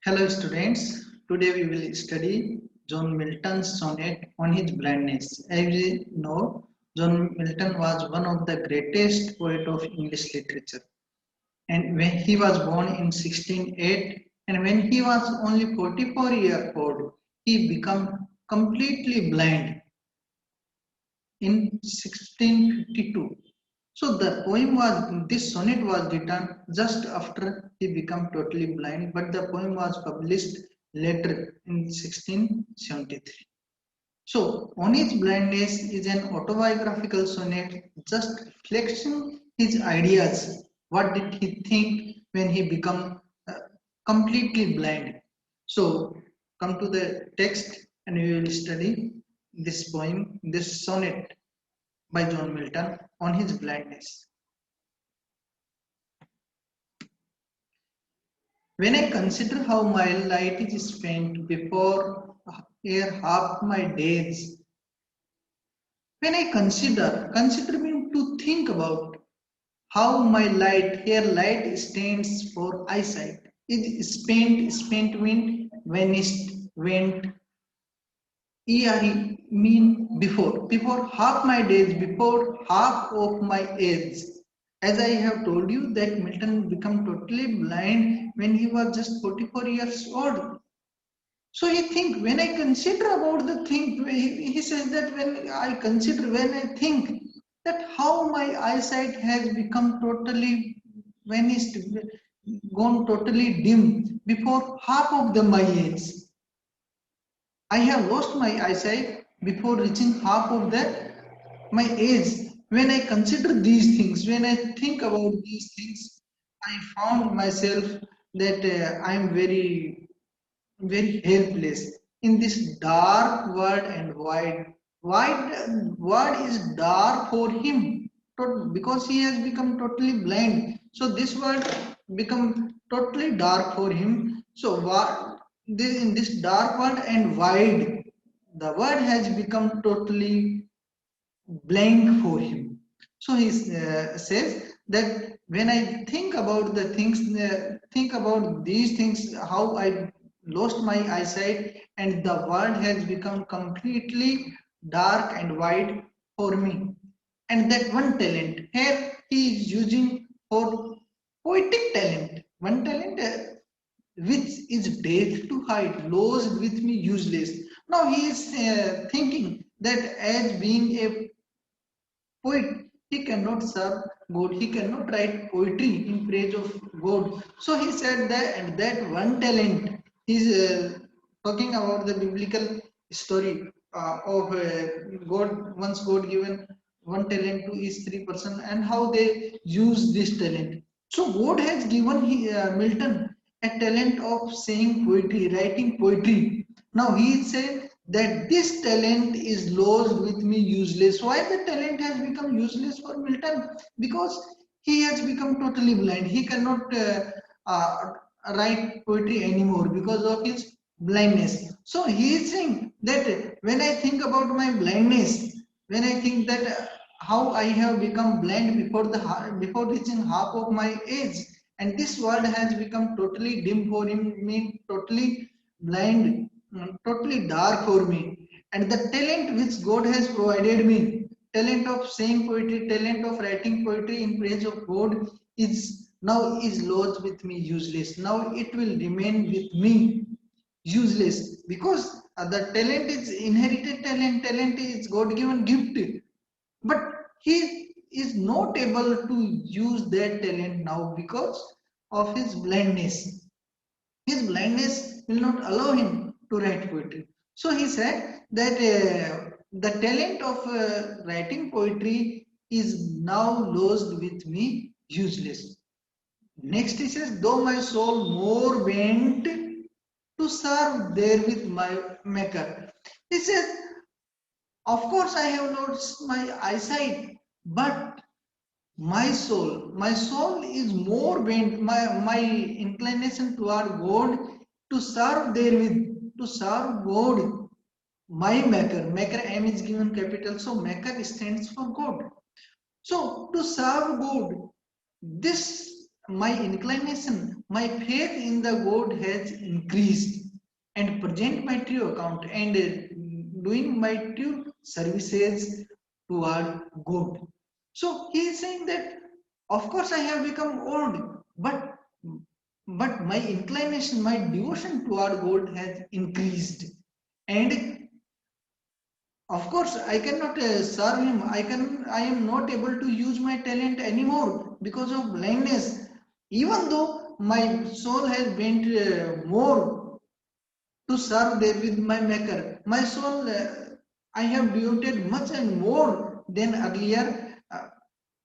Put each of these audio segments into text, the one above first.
Hello students, today we will study John Milton's sonnet on his blindness. As we know, John Milton was one of the greatest poet of English literature. And when he was born in 1608 and when he was only 44 years old, he became completely blind in 1652. So the this sonnet was written just after he became totally blind, but the poem was published later in 1673. So On His Blindness is an autobiographical sonnet just reflecting his ideas. What did he think when he became completely blind? So come to the text and we will study this poem, this sonnet by John Milton on his blindness. When I consider how my light is spent before ere half my days, when I consider me to think about how my light stands for eyesight, is spent mean vanished, went, ere mean before half my days, before half of my age. As I have told you that Milton became totally blind when he was just 44 years old. So he think when I consider about the thing, he says that when I think that how my eyesight has become totally vanished, gone totally dim before half of my age. I have lost my eyesight before reaching half of my age. When I consider these things, when I think about these things, I found myself that I am very helpless in this dark world and wide. Wide is dark for him because he has become totally blind. So this world become totally dark for him. So in this dark world and wide, the world has become totally blank for him. So he says that when I think about think about these things, how I lost my eyesight and the world has become completely dark and wide for me. And that one talent, here he is using for poetic talent, one talent which is death to hide, lost with me useless. Now he is thinking that as being a poet, he cannot serve God, he cannot write poetry in praise of God. So he said that, and that one talent, he's talking about the biblical story of God, once God given one talent to each three person and how they use this talent. So God has given Milton a talent of saying poetry, writing poetry. Now he said that this talent is lost with me useless. Why the talent has become useless for Milton? Because he has become totally blind. He cannot uh, write poetry anymore because of his blindness. So he is saying that when I think about my blindness, when I think that how I have become blind before reaching half of my age, and this world has become totally dim for him, me totally blind, totally dark for me. And the talent which God has provided me, talent of saying poetry, talent of writing poetry in praise of God, is lost with me useless. Now it will remain with me useless because the talent is inherited talent. Talent is God given gift, but he is not able to use that talent now because of his blindness. His blindness will not allow him to write poetry. So he said that the talent of writing poetry is now lost with me, useless. Next he says, though my soul more bent to serve there with my maker. He says, of course I have lost my eyesight, but my soul is more bent, my inclination toward God to serve therewith, to serve God, my maker. M is given capital, so maker stands for God. So to serve God, this my inclination, my faith in the God has increased, and present my true account and doing my true services toward God. So he is saying that, of course, I have become old, but my inclination, my devotion toward God has increased, and of course, I cannot serve him. I am not able to use my talent anymore because of blindness. Even though my soul has bent more to serve with my Maker, my soul, I have devoted much and more than earlier,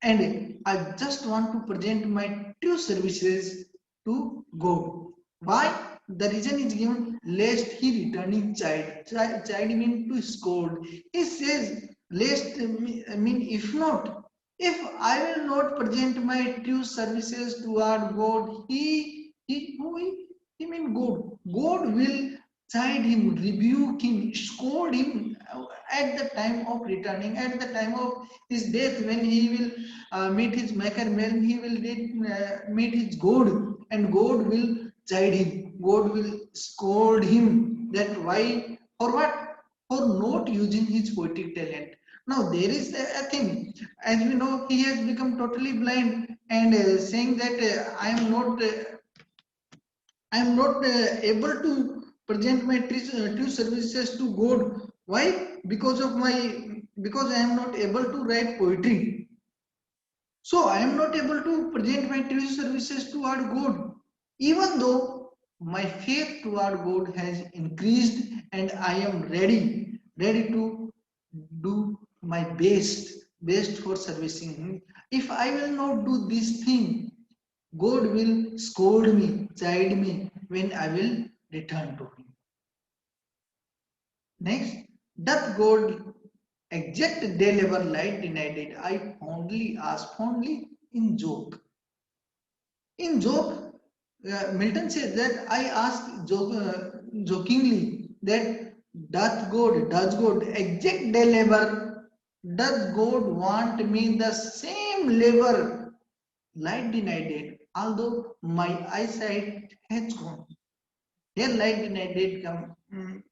and I just want to present my true services to God. Why? The reason is given, lest he returning child. Child mean to scold. He says, lest mean if not. If I will not present my true services toward God, he mean God. God will chide him, rebuke him, scold him at the time of returning, at the time of his death, when he will meet his maker, when he will meet his God, and God will chide him, God will scold him, that why, for what, for not using his poetic talent. Now there is a thing, as we know, he has become totally blind, and saying that I am not able to present my true services to God. Why? Because I am not able to write poetry. So I am not able to present my true services toward God. Even though my faith toward God has increased, and I am ready to do my best for servicing Him. If I will not do this thing, God will scold me, chide me when I will return to Him. Next, doth God exact day labor light denied it? I fondly ask, fondly in joke. In joke, Milton says that I asked jokingly that does God exact day labor? Does God want me the same labor light denied it, although my eyesight has gone? Here light denied come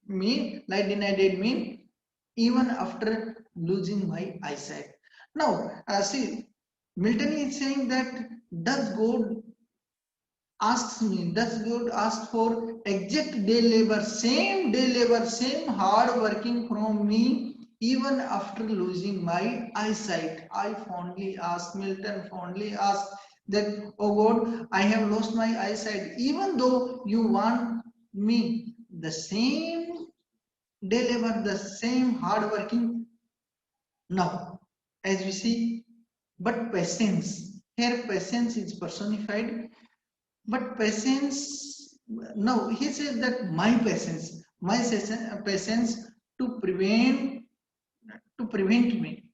mean light denied mean even after losing my eyesight. Now see, Milton is saying that does God asks me, does God ask for exact day labor, same hard working from me even after losing my eyesight? I fondly ask, Milton fondly ask that, oh God, I have lost my eyesight, even though you want me the same day labor, the same hard working. Now, as we see, but patience, here patience is personified, but patience, no, he says that my patience, patience to prevent me.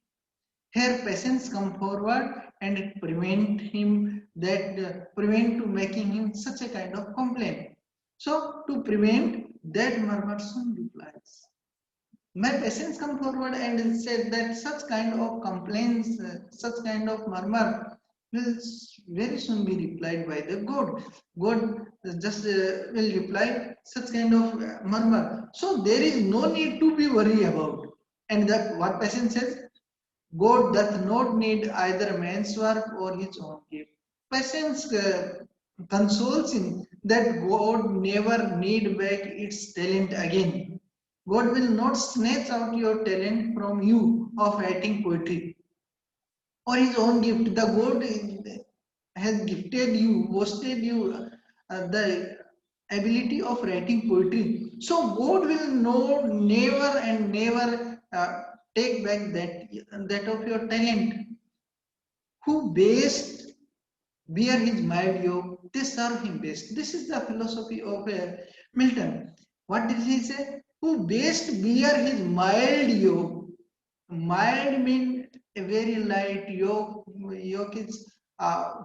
Here patience come forward and it prevent him, that prevent to making him such a kind of complaint. So to prevent that, murmur soon replies. My patients come forward and said that such kind of complaints, such kind of murmur will very soon be replied by the God. God just will reply such kind of murmur. So there is no need to be worried about. And that what patient says, God doth not need either man's work or his own gift. Patience consoles him that God never need back its talent again. God will not snatch out your talent from you of writing poetry or his own gift. The God has gifted you, boasted you the ability of writing poetry. So God will never and never take back that of your talent. Who best bear his mild yoke, they serve him best. This is the philosophy of Milton. What did he say? Who best bear his mild yoke. Mild means a very light yoke. Yoke is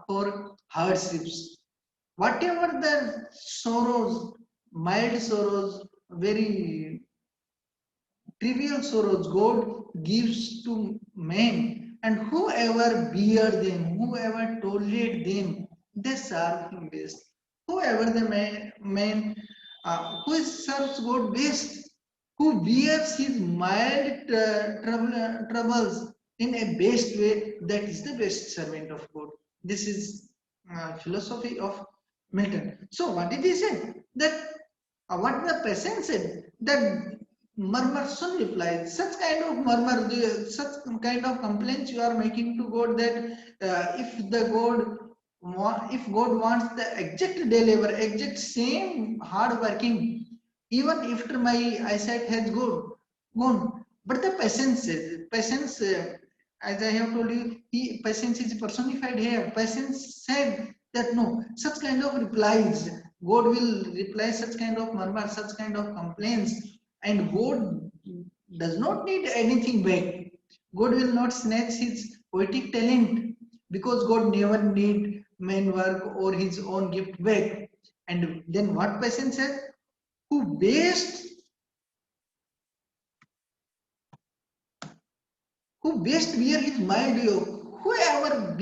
for hardships. Whatever the sorrows, mild sorrows, very trivial sorrows God gives to men, and whoever bear them, whoever tolerate them, they serve him best. Whoever the man who serves God best, who bears his mild troubles in a best way, that is the best servant of God. This is philosophy of Milton. So what did he say? That what the peasant said, that murmur soon replied, such kind of murmur, such kind of complaints you are making to God, that if God wants the exact day labor, exact same hard working, even after my eyesight has gone. But the patience says, patience, as I have told you, patience is personified here. Patience said that no, such kind of replies, God will reply such kind of murmur, such kind of complaints, and God does not need anything back. God will not snatch his poetic talent, because God never need man work or his own gift back. And then what person said? Who based who best bear his mild yoke? Whoever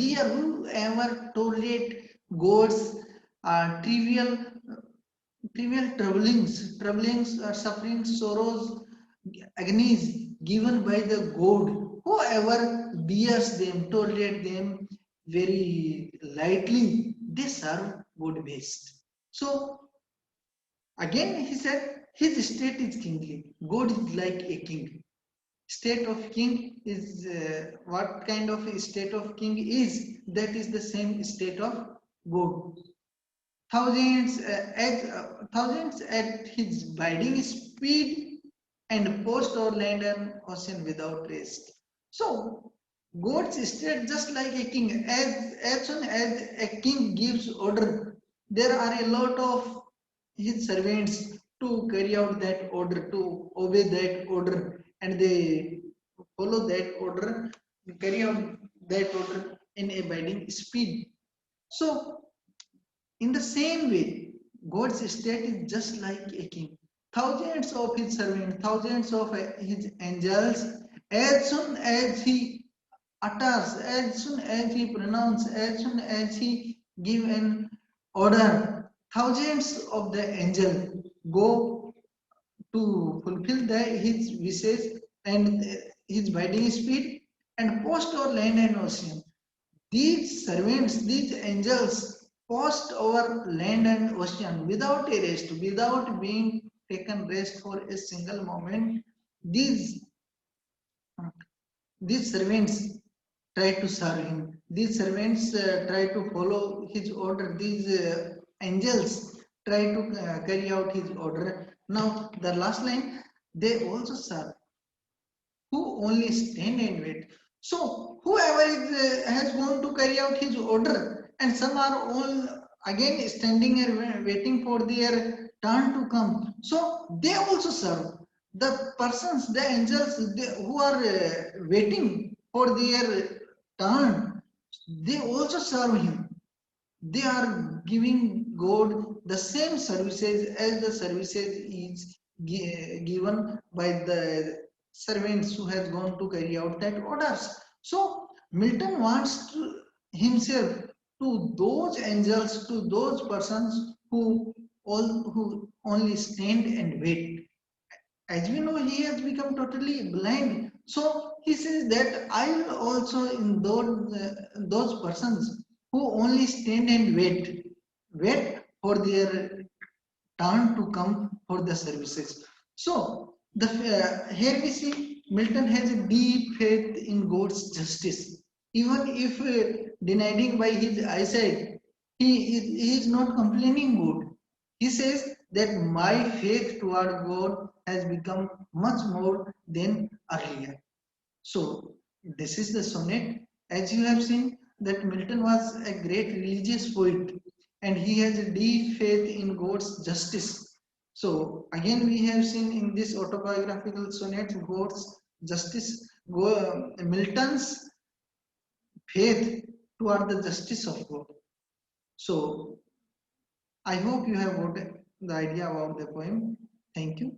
tolerate God's trivial troublings, sufferings, sorrows, agonies given by the God. Whoever bears them, tolerate them very lightly, they serve God best. So again, he said, his state is kingly. God is like a king. State of king is what kind of state of king is? That is the same state of God. Thousands at his biding speed, and post or land and ocean without rest. So God's state just like a king. As soon as a king gives order, there are a lot of his servants to carry out that order, to obey that order, and they follow that order, carry out that order in abiding speed. So in the same way, God's state is just like a king. Thousands of his servants, thousands of his angels, as soon as he utters, as soon as he pronounces, as soon as he give an order, thousands of the angels go to fulfill his wishes and his biding speed, and post or land and ocean. These servants, these angels, passed over land and ocean without a rest, without being taken rest for a single moment. These these servants try to serve him. These servants try to follow his order. These angels try to carry out his order. Now, the last line, they also serve who only stand and wait. So whoever has gone to carry out his order, and some are all again standing and waiting for their turn to come. So they also serve. The persons, the angels who are waiting for their turn, they also serve him. They are giving God the same services as the services is given by the servants who has gone to carry out that orders. So Milton wants himself to those angels, to those persons who only stand and wait. As we know, he has become totally blind. So he says that I will also in those persons who only stand and wait for their turn to come for the services. So here we see Milton has a deep faith in God's justice. Even if denying by his eyesight, he is not complaining God. He says that my faith toward God has become much more than earlier. So this is the sonnet. As you have seen, that Milton was a great religious poet, and he has a deep faith in God's justice. So again, we have seen in this autobiographical sonnet God's justice, Milton's faith toward the justice of God. So I hope you have got the idea about the poem. Thank you.